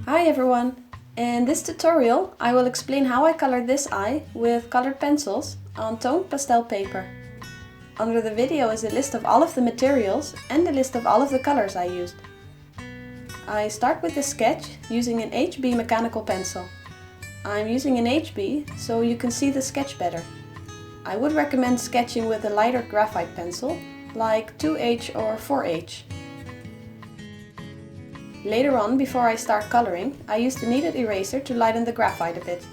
Hi everyone! In this tutorial I will explain how I colored this eye with colored pencils on toned pastel paper. Under the video is a list of all of the materials and a list of all of the colors I used. I start with the sketch using an HB mechanical pencil. I'm using an HB so you can see the sketch better. I would recommend sketching with a lighter graphite pencil like 2H or 4H. Later on, before I start coloring, I use the kneaded eraser to lighten the graphite a bit,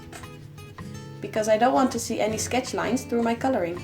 because I don't want to see any sketch lines through my coloring.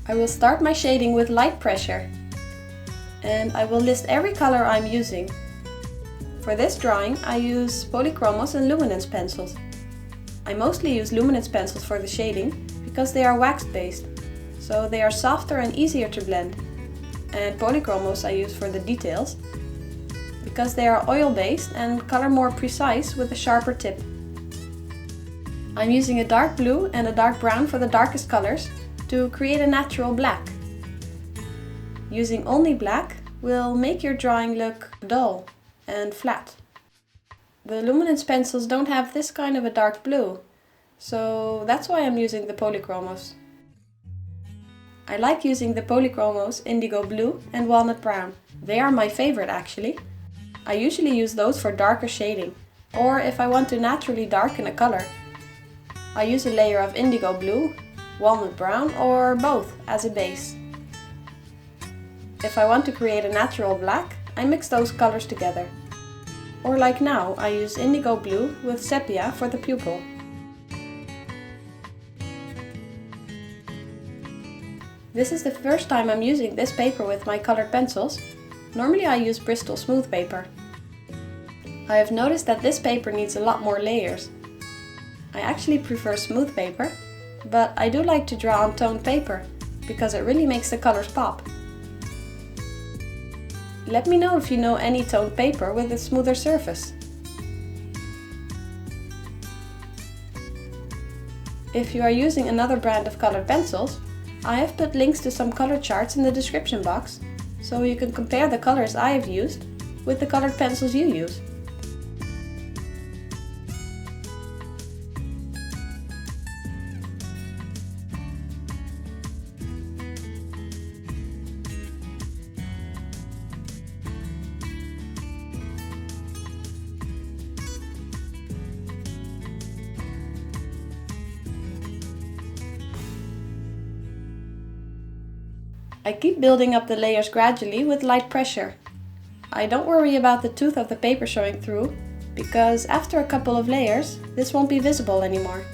I will start my shading with light pressure, and I will list every color I'm using. For this drawing I use Polychromos and Luminance pencils. I mostly use Luminance pencils for the shading because they are wax based, so they are softer and easier to blend. And Polychromos I use for the details because they are oil based and color more precise with a sharper tip. I'm using a dark blue and a dark brown for the darkest colors to create a natural black. Using only black will make your drawing look dull and flat. The Luminance pencils don't have this kind of a dark blue, so that's why I'm using the Polychromos. I like using the Polychromos indigo blue and walnut brown. They are my favorite actually. I usually use those for darker shading, or if I want to naturally darken a color, I use a layer of indigo blue, walnut brown, or both as a base. If I want to create a natural black, I mix those colors together. Or like now, I use indigo blue with sepia for the pupil. This is the first time I'm using this paper with my colored pencils. Normally I use Bristol smooth paper. I have noticed that this paper needs a lot more layers. I actually prefer smooth paper, but I do like to draw on toned paper, because it really makes the colors pop. Let me know if you know any toned paper with a smoother surface. If you are using another brand of colored pencils, I have put links to some color charts in the description box, so you can compare the colors I have used with the colored pencils you use. I keep building up the layers gradually with light pressure. I don't worry about the tooth of the paper showing through, because after a couple of layers, this won't be visible anymore.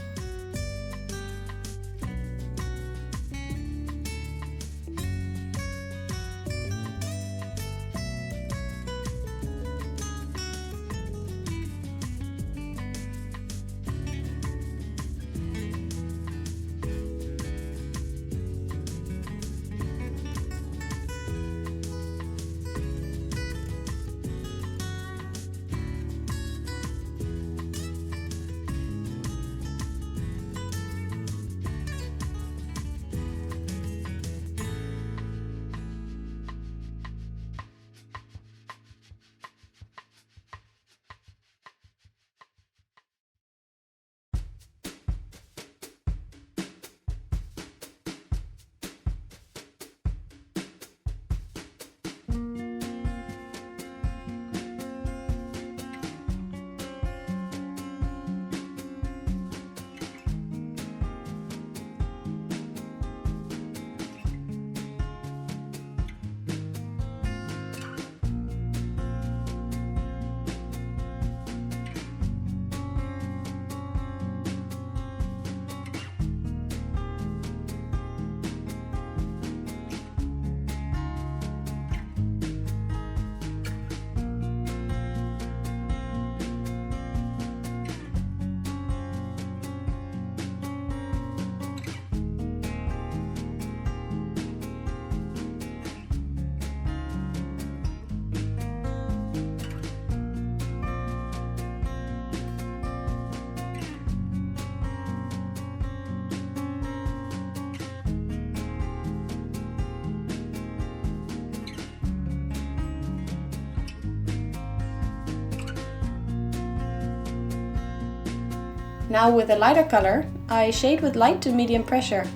Now with a lighter color, I shade with light to medium pressure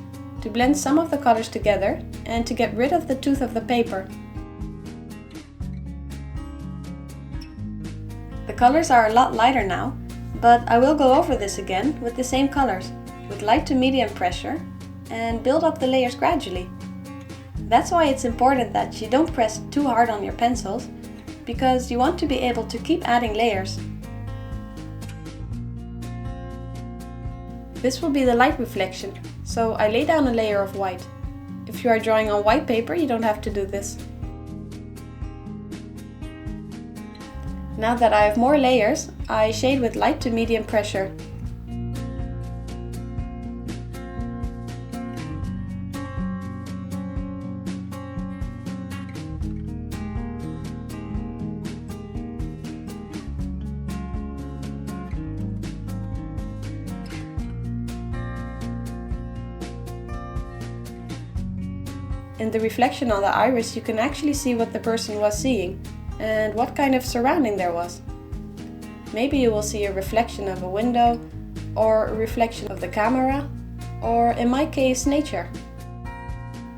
to blend some of the colors together and to get rid of the tooth of the paper. The colors are a lot lighter now, but I will go over this again with the same colors, with light to medium pressure, and build up the layers gradually. That's why it's important that you don't press too hard on your pencils, because you want to be able to keep adding layers. This will be the light reflection, so I lay down a layer of white. If you are drawing on white paper, you don't have to do this. Now that I have more layers, I shade with light to medium pressure. In the reflection on the iris, you can actually see what the person was seeing and what kind of surrounding there was. Maybe you will see a reflection of a window, or a reflection of the camera, or in my case, nature.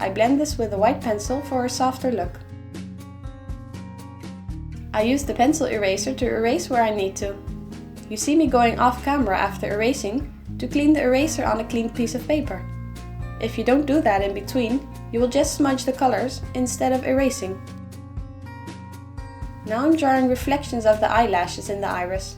I blend this with a white pencil for a softer look. I use the pencil eraser to erase where I need to. You see me going off camera after erasing to clean the eraser on a clean piece of paper. If you don't do that in between, you will just smudge the colors instead of erasing. Now I'm drawing reflections of the eyelashes in the iris.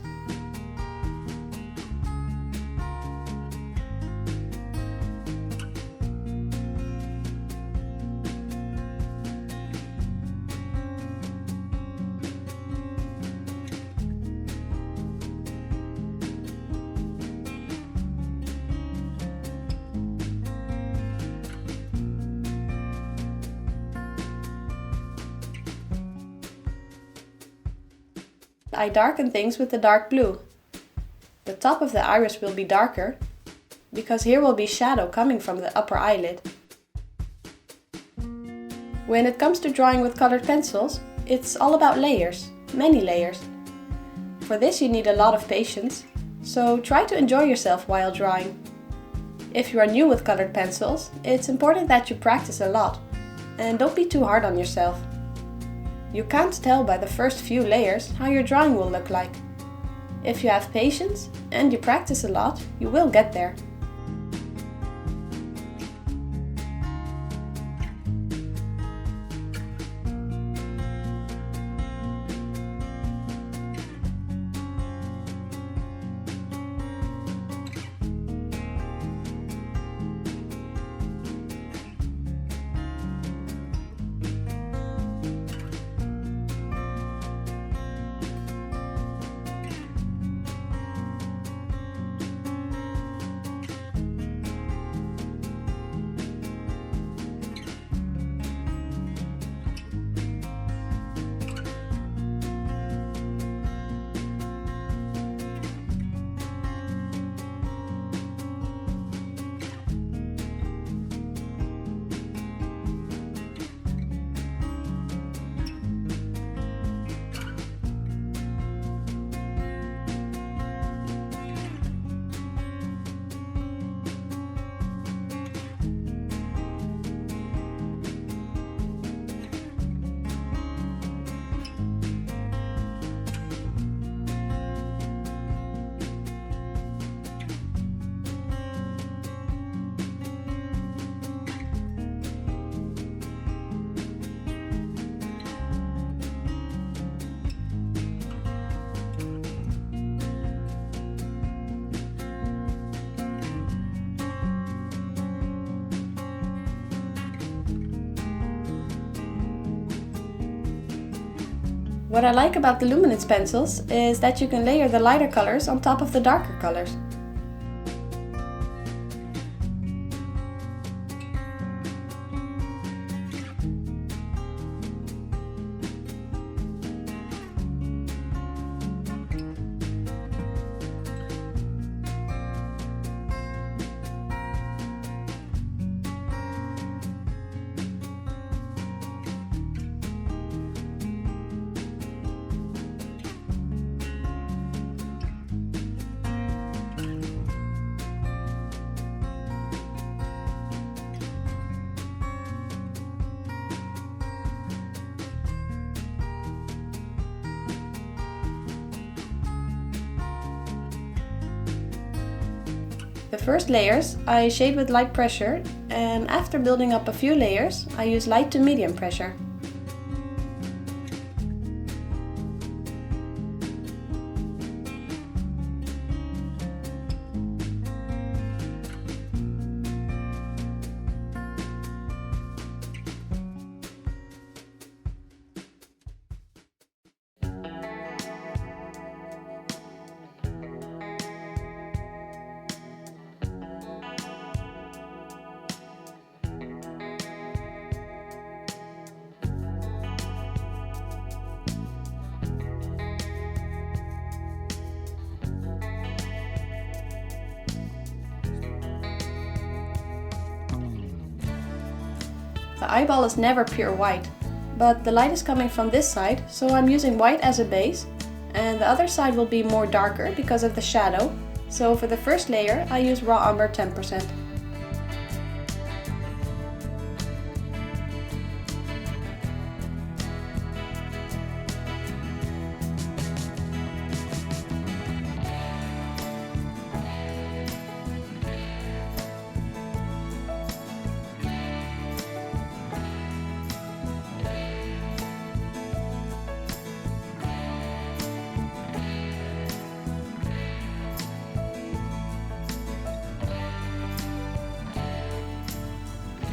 I darken things with the dark blue. The top of the iris will be darker, because here will be shadow coming from the upper eyelid. When it comes to drawing with colored pencils, it's all about layers, many layers. For this you need a lot of patience, so try to enjoy yourself while drawing. If you are new with colored pencils, it's important that you practice a lot, and don't be too hard on yourself. You can't tell by the first few layers how your drawing will look like. If you have patience and you practice a lot, you will get there. What I like about the Luminance pencils is that you can layer the lighter colors on top of the darker colors. the first layers, I shade with light pressure, and after building up a few layers, I use light to medium pressure. The eyeball is never pure white, but the light is coming from this side, so I'm using white as a base, and the other side will be more darker because of the shadow, so for the first layer I use raw umber 10%.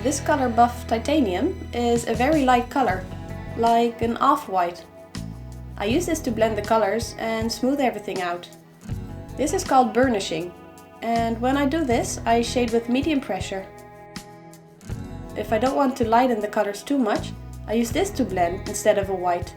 This color buff titanium is a very light color, like an off-white. I use this to blend the colors and smooth everything out. This is called burnishing, and when I do this, I shade with medium pressure. If I don't want to lighten the colors too much, I use this to blend instead of a white.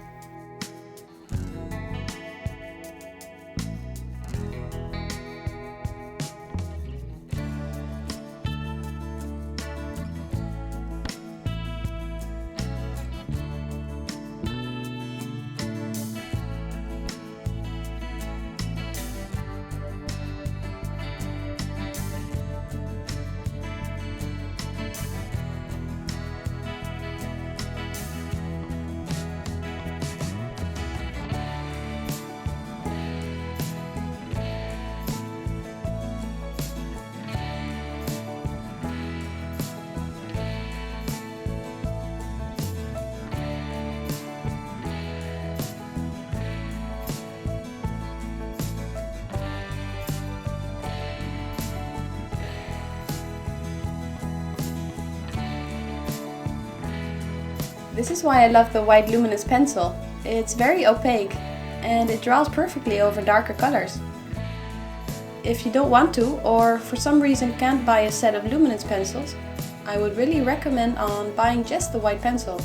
This is why I love the white Luminance pencil. It's very opaque and it draws perfectly over darker colors. If you don't want to, or for some reason can't buy a set of Luminance pencils, I would really recommend on buying just the white pencil.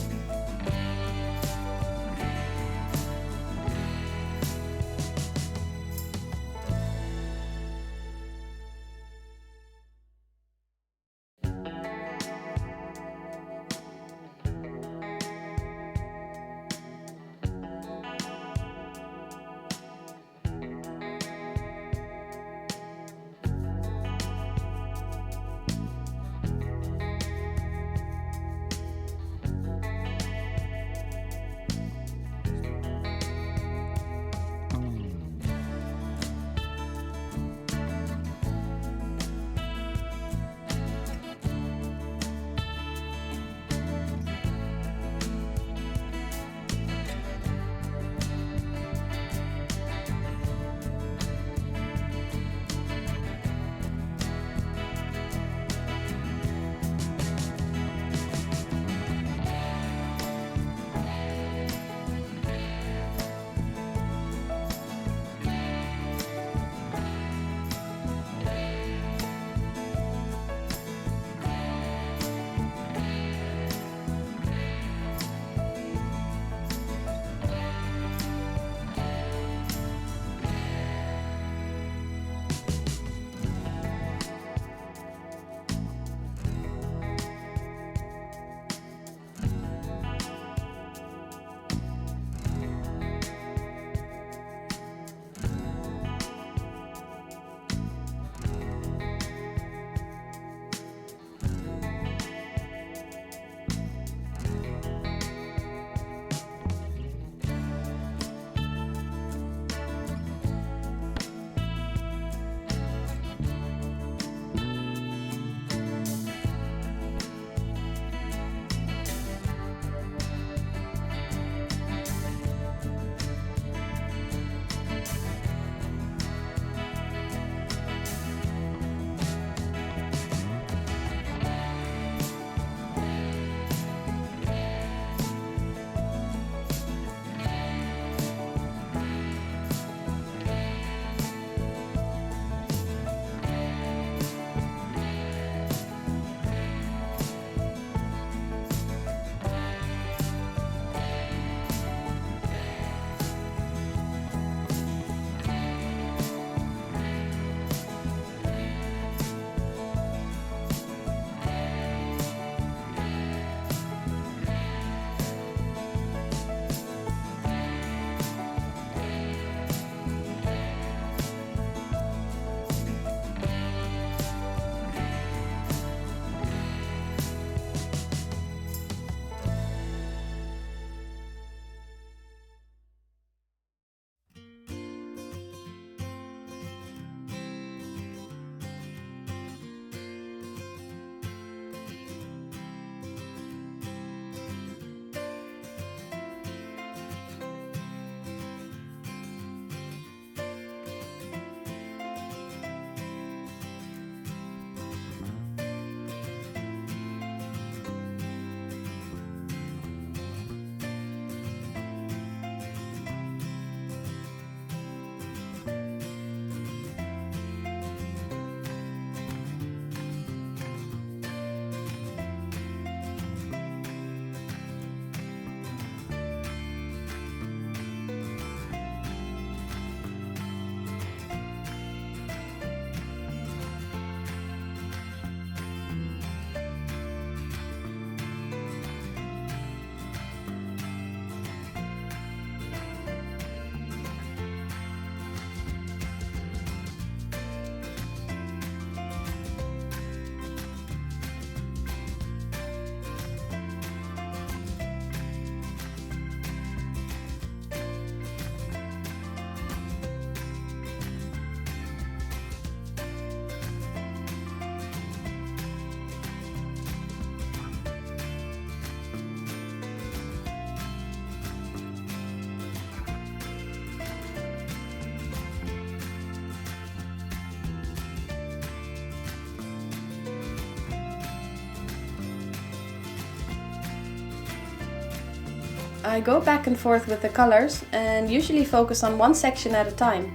I go back and forth with the colors and usually focus on one section at a time.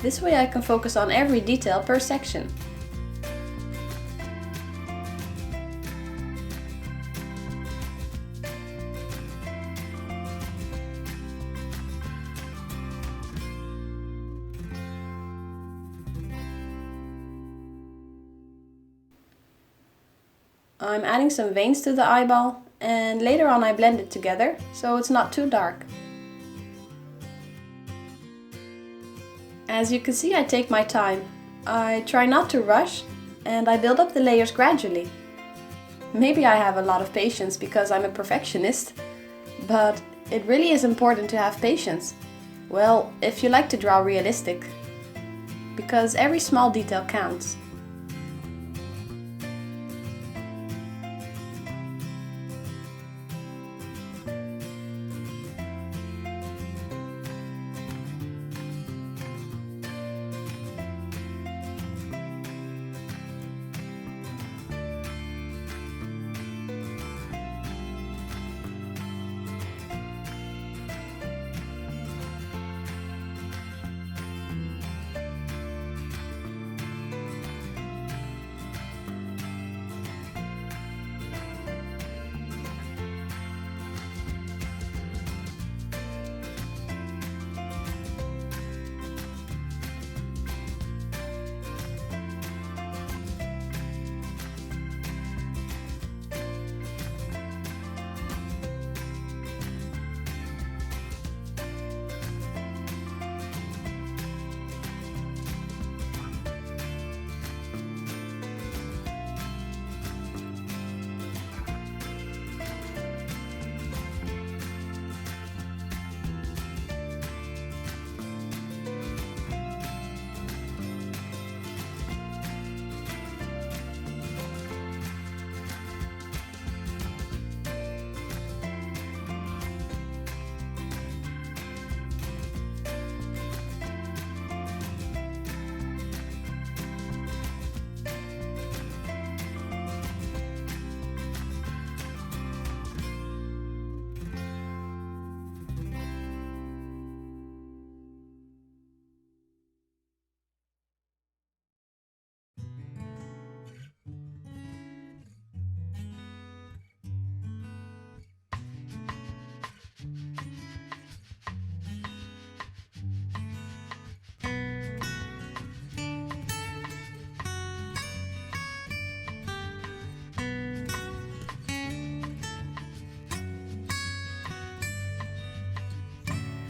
This way I can focus on every detail per section. I'm adding some veins to the eyeball, and later on I blend it together so it's not too dark. As you can see, I take my time. I try not to rush and I build up the layers gradually. Maybe I have a lot of patience because I'm a perfectionist, but it really is important to have patience. Well, if you like to draw realistic, because every small detail counts.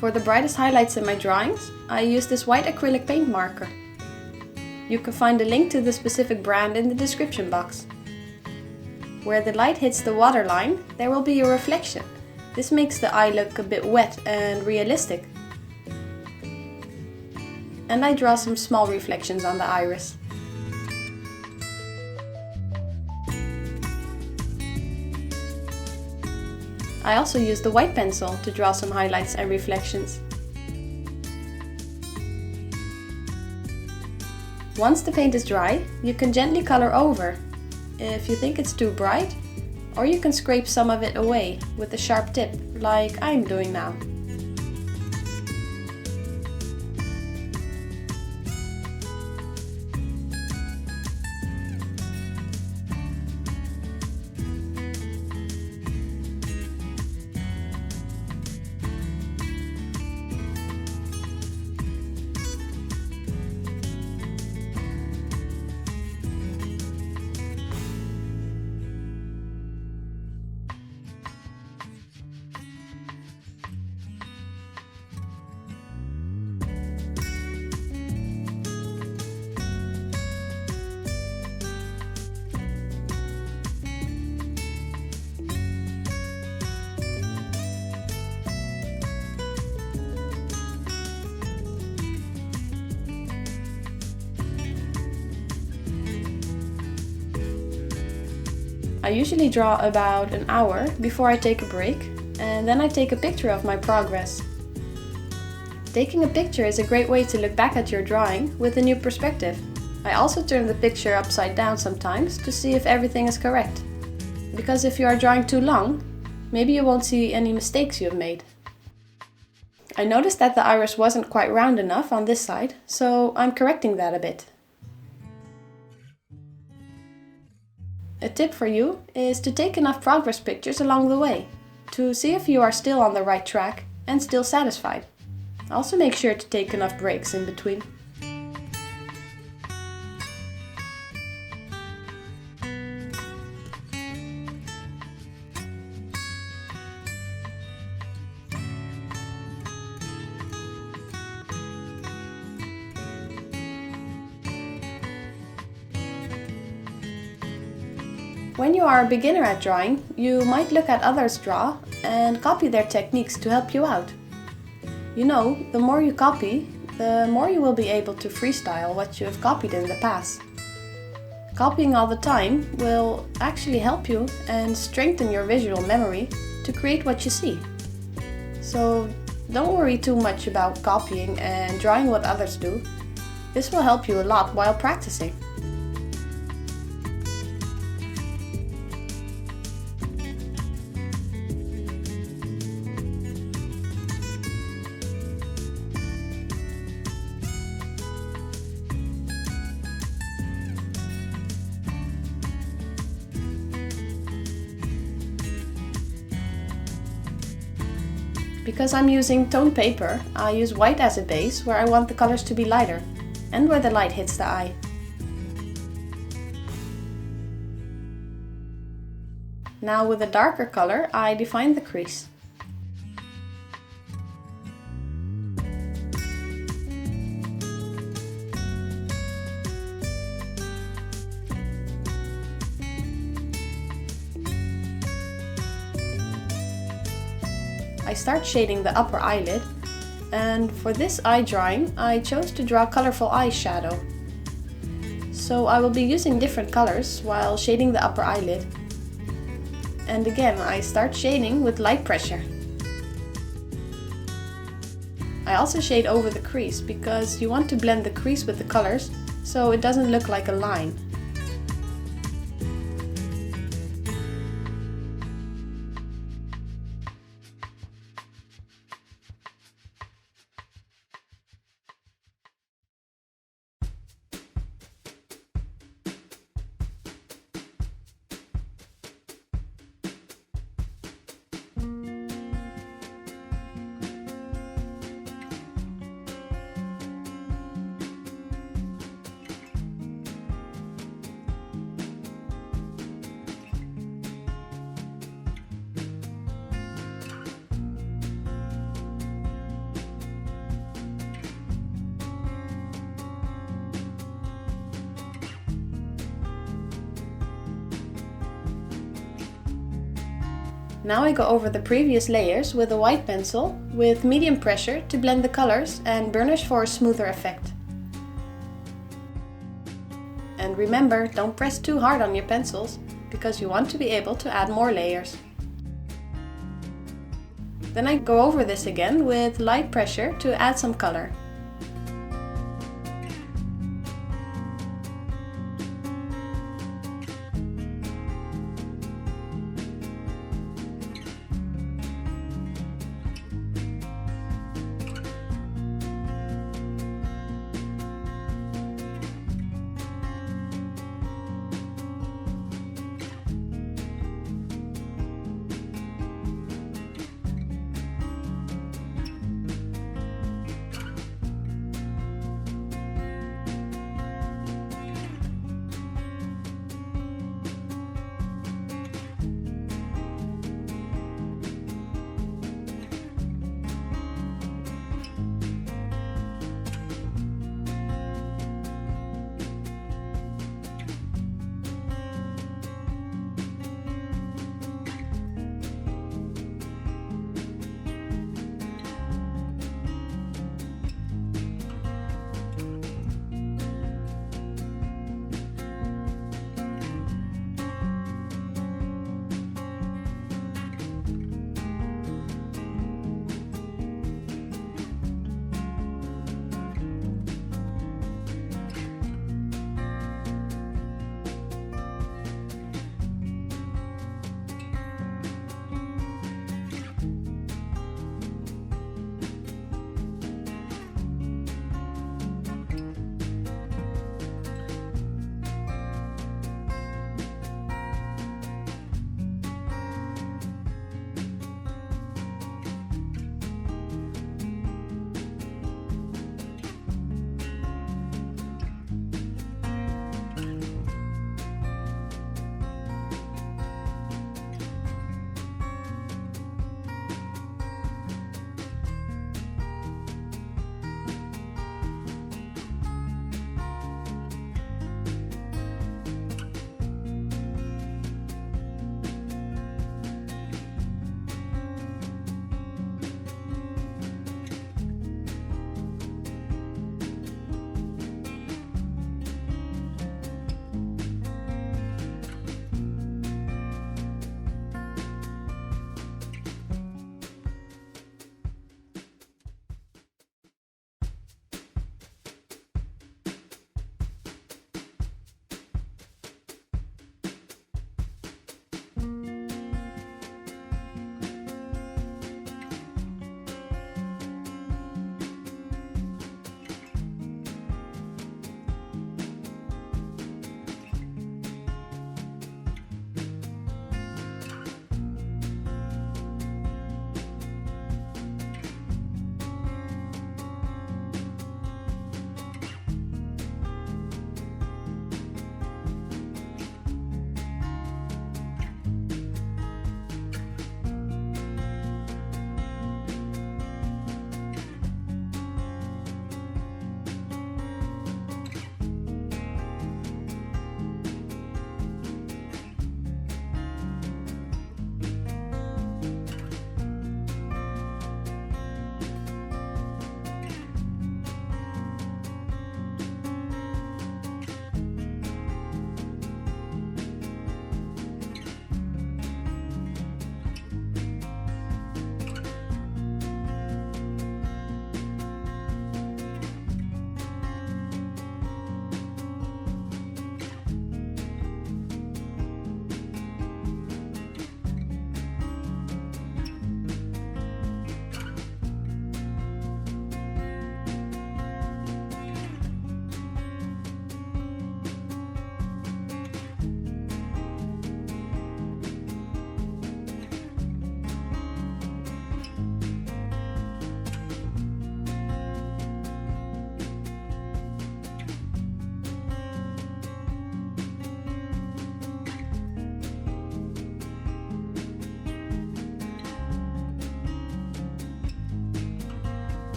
For the brightest highlights in my drawings, I use this white acrylic paint marker. You can find a link to the specific brand in the description box. Where the light hits the waterline, there will be a reflection. This makes the eye look a bit wet and realistic. And I draw some small reflections on the iris. I also use the white pencil to draw some highlights and reflections. Once the paint is dry, you can gently color over if you think it's too bright, or you can scrape some of it away with a sharp tip, like I'm doing now. I usually draw about an hour before I take a break, and then I take a picture of my progress. Taking a picture is a great way to look back at your drawing with a new perspective. I also turn the picture upside down sometimes to see if everything is correct. Because if you are drawing too long, Maybe you won't see any mistakes you have made. I noticed that the iris wasn't quite round enough on this side, so I'm correcting that a bit. A tip for you is to take enough progress pictures along the way, to see if you are still on the right track and still satisfied. Also make sure to take enough breaks in between. When you are a beginner at drawing, you might look at others draw and copy their techniques to help you out. You know, the more you copy, the more you will be able to freestyle what you have copied in the past. Copying all the time will actually help you and strengthen your visual memory to create what you see. So don't worry too much about copying and drawing what others do. This will help you a lot while practicing. Because I'm using toned paper, I use white as a base where I want the colors to be lighter and where the light hits the eye. Now with a darker color, I define the crease. I start shading the upper eyelid, and for this eye drawing I chose to draw colorful eyeshadow. So I will be using different colors while shading the upper eyelid. And again, I start shading with light pressure. I also shade over the crease because you want to blend the crease with the colors so it doesn't look like a line. Now I go over the previous layers with a white pencil with medium pressure to blend the colors and burnish for a smoother effect. And remember, don't press too hard on your pencils because you want to be able to add more layers. Then I go over this again with light pressure to add some color.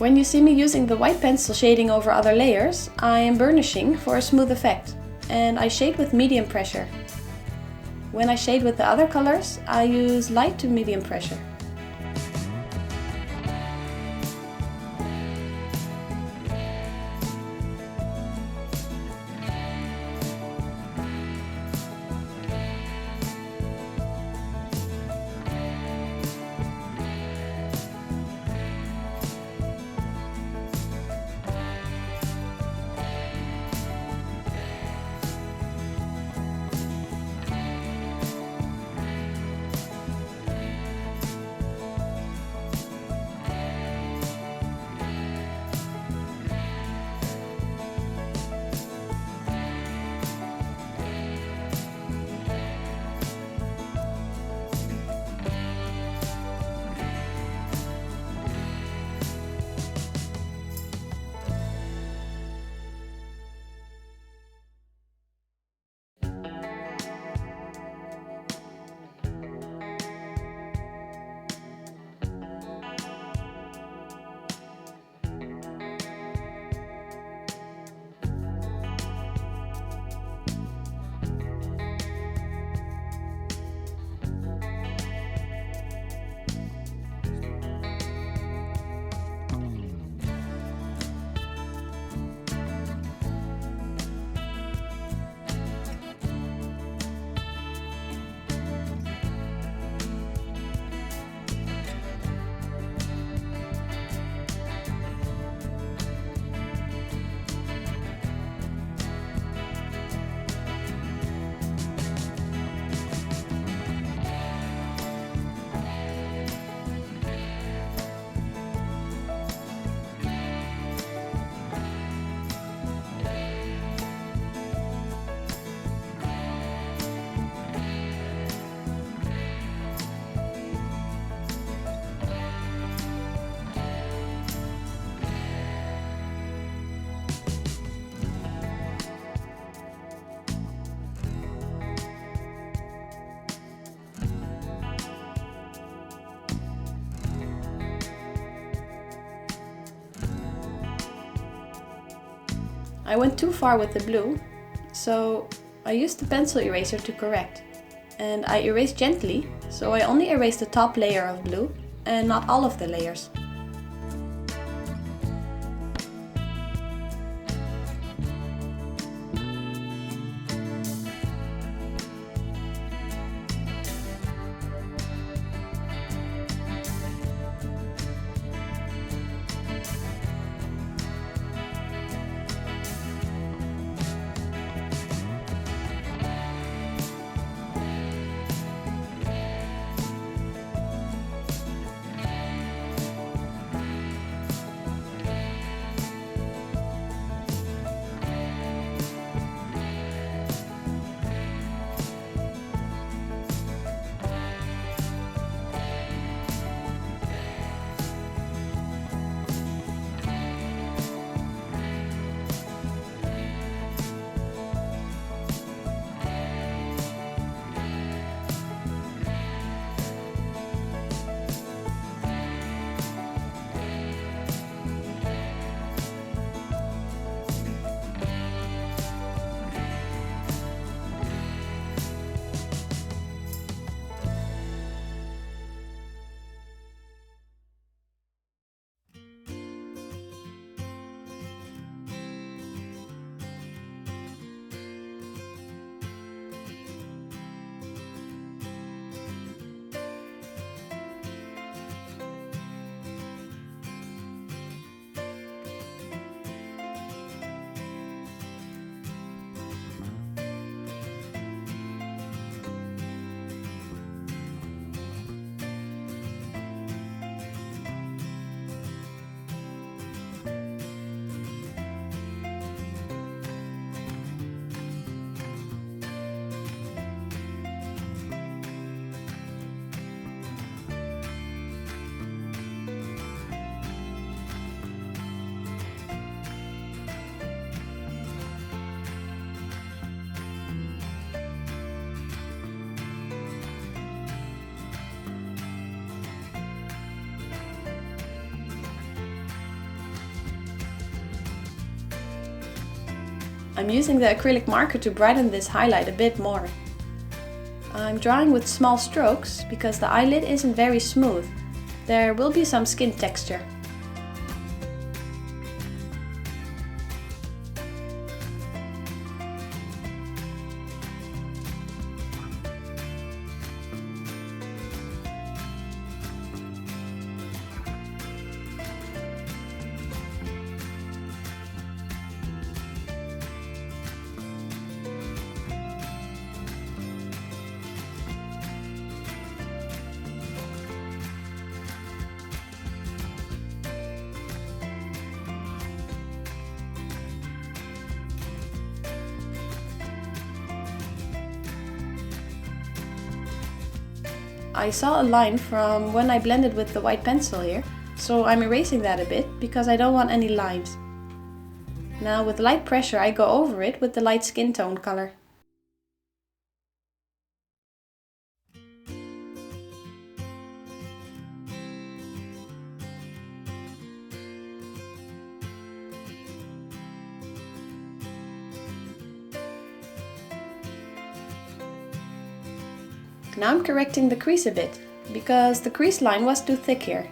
When you see me using the white pencil shading over other layers, I am burnishing for a smooth effect, and I shade with medium pressure. When I shade with the other colors, I use light to medium pressure. I went too far with the blue, so I used the pencil eraser to correct. And I erased gently, so I only erased the top layer of blue and not all of the layers. I'm using the acrylic marker to brighten this highlight a bit more. I'm drawing with small strokes because the eyelid isn't very smooth. There will be some skin texture. I saw a line from when I blended with the white pencil here, so I'm erasing that a bit because I don't want any lines. Now with light pressure I go over it with the light skin tone color. Now I'm correcting the crease a bit, because the crease line was too thick here.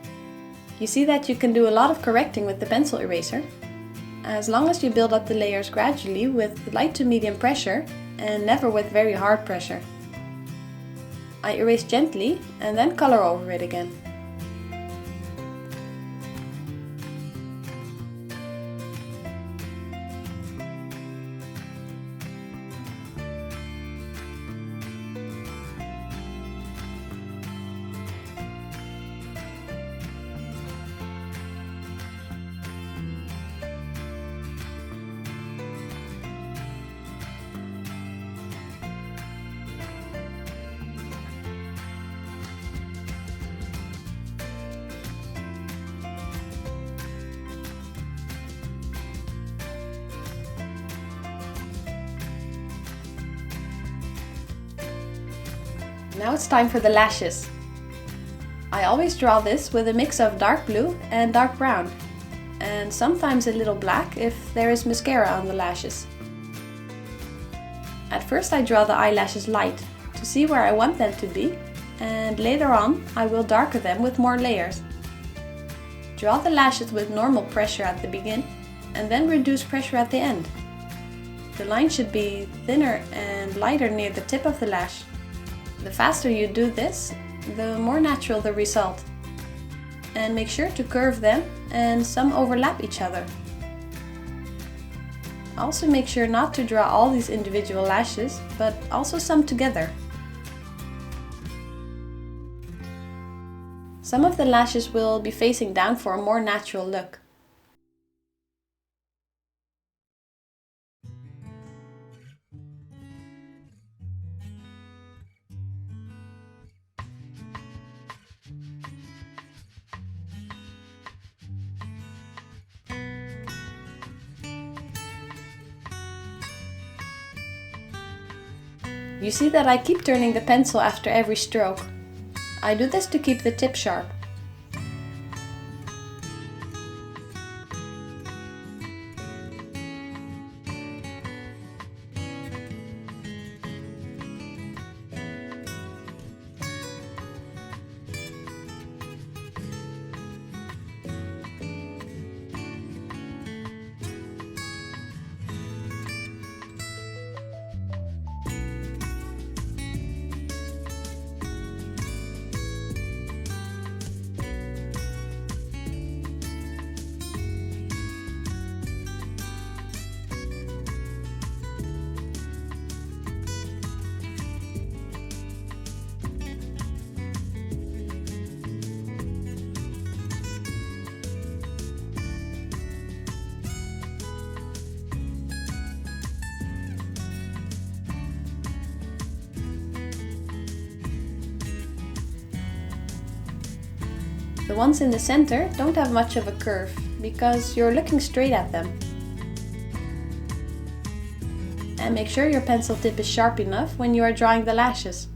You see that you can do a lot of correcting with the pencil eraser, as long as you build up the layers gradually with light to medium pressure and never with very hard pressure. I erase gently and then color over it again. Now it's time for the lashes. I always draw this with a mix of dark blue and dark brown, and sometimes a little black if there is mascara on the lashes. At first I draw the eyelashes light to see where I want them to be, and later on I will darken them with more layers. Draw the lashes with normal pressure at the begin and then reduce pressure at the end. The line should be thinner and lighter near the tip of the lash. The faster you do this, the more natural the result. And make sure to curve them, and some overlap each other. Also make sure not to draw all these individual lashes, but also some together. Some of the lashes will be facing down for a more natural look. You see that I keep turning the pencil after every stroke. I do this to keep the tip sharp. The ones in the center don't have much of a curve, because you're looking straight at them. And make sure your pencil tip is sharp enough when you are drawing the lashes.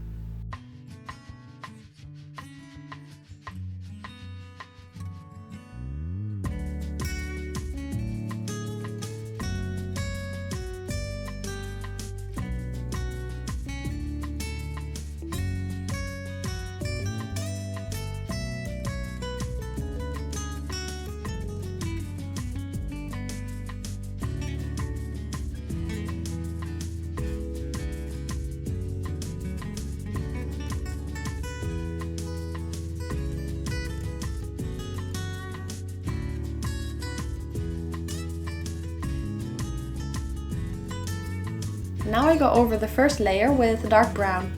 Now I go over the first layer with dark brown,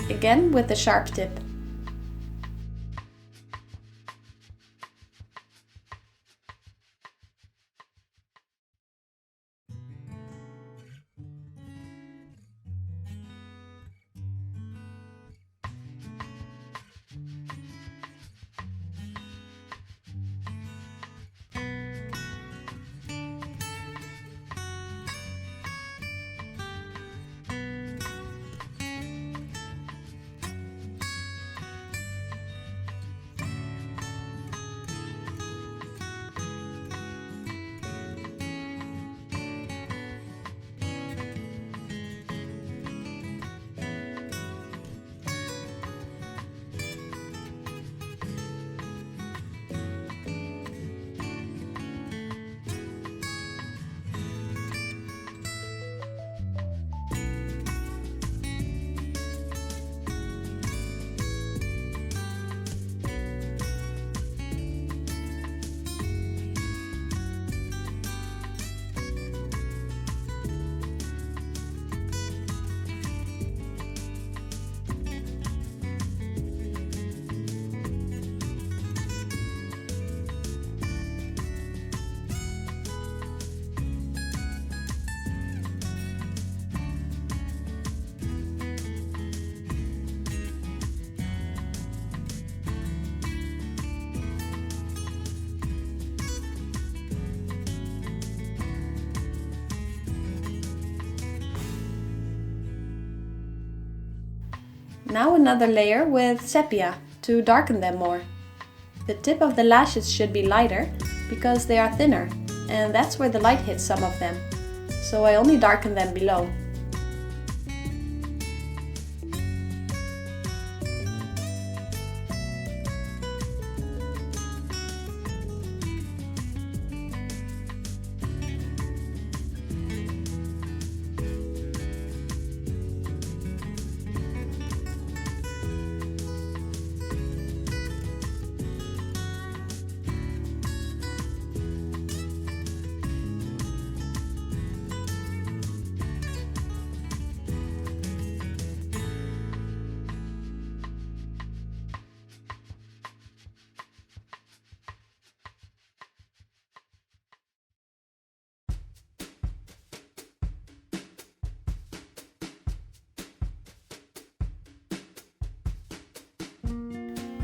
again with the sharp tip. Now another layer with sepia to darken them more. The tip of the lashes should be lighter because they are thinner, and that's where the light hits some of them, so I only darken them below.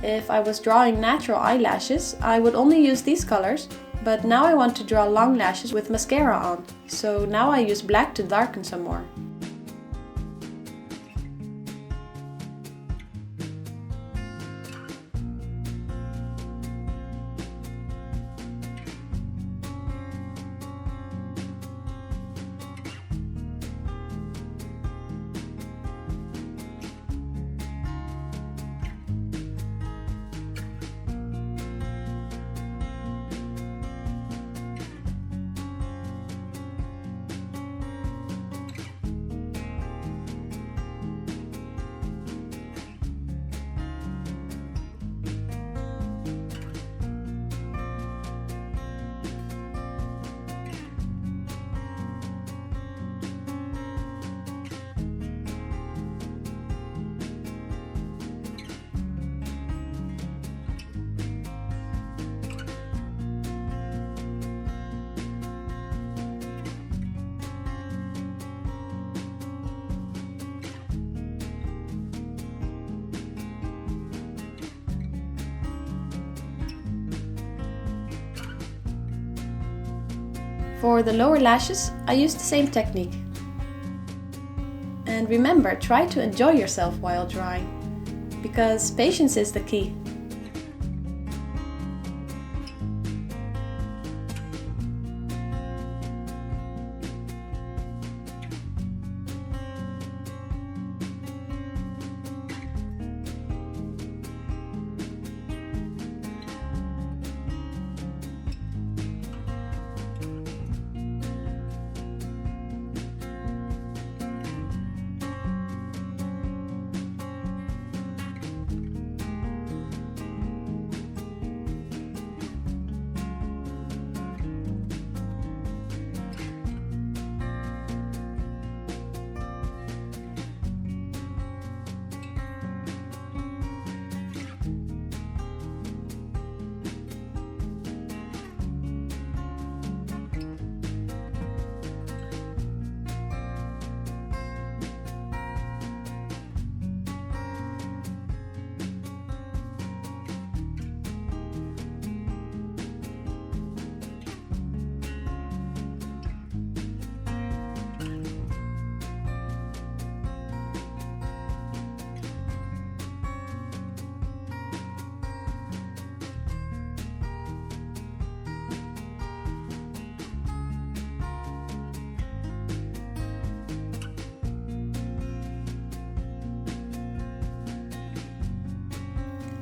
If I was drawing natural eyelashes, I would only use these colors, but now I want to draw long lashes with mascara on, so now I use black to darken some more. For the lower lashes, I use the same technique. And remember, try to enjoy yourself while drawing, because patience is the key.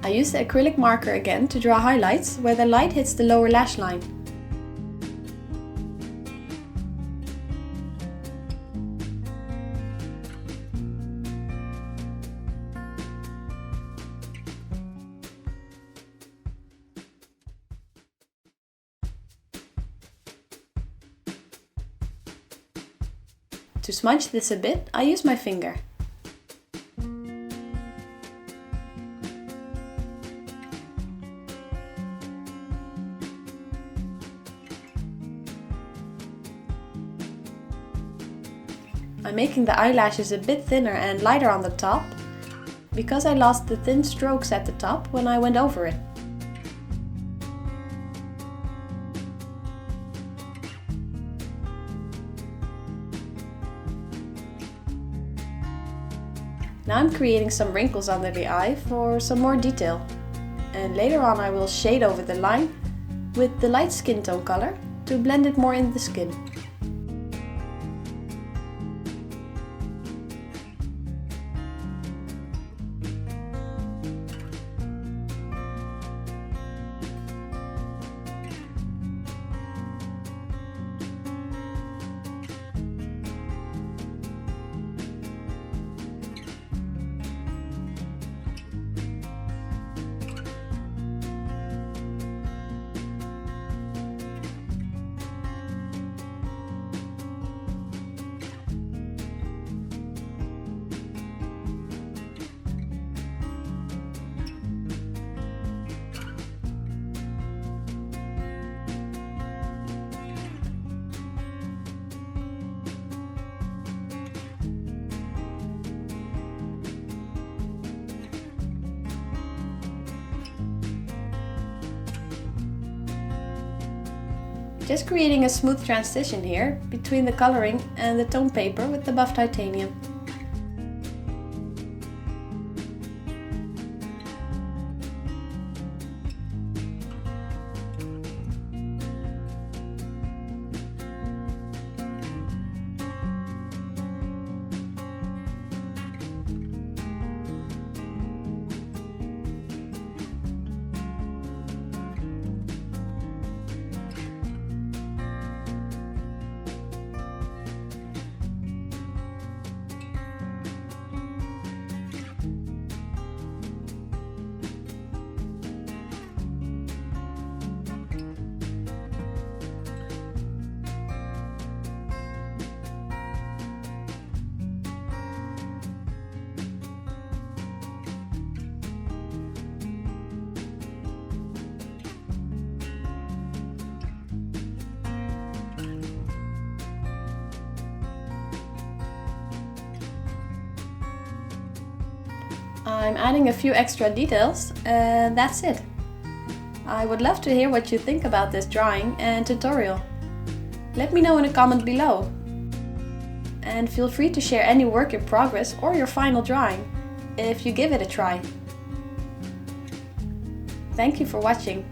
I use the acrylic marker again to draw highlights where the light hits the lower lash line. To smudge this a bit, I use my finger. I'm making the eyelashes a bit thinner and lighter on the top, because I lost the thin strokes at the top when I went over it. Now I'm creating some wrinkles under the eye for some more detail. And later on I will shade over the line with the light skin tone color to blend it more in the skin. Just creating a smooth transition here between the coloring and the tone paper with the buff titanium. I'm adding a few extra details and that's it. I would love to hear what you think about this drawing and tutorial. Let me know in a comment below. And feel free to share any work in progress or your final drawing if you give it a try. Thank you for watching.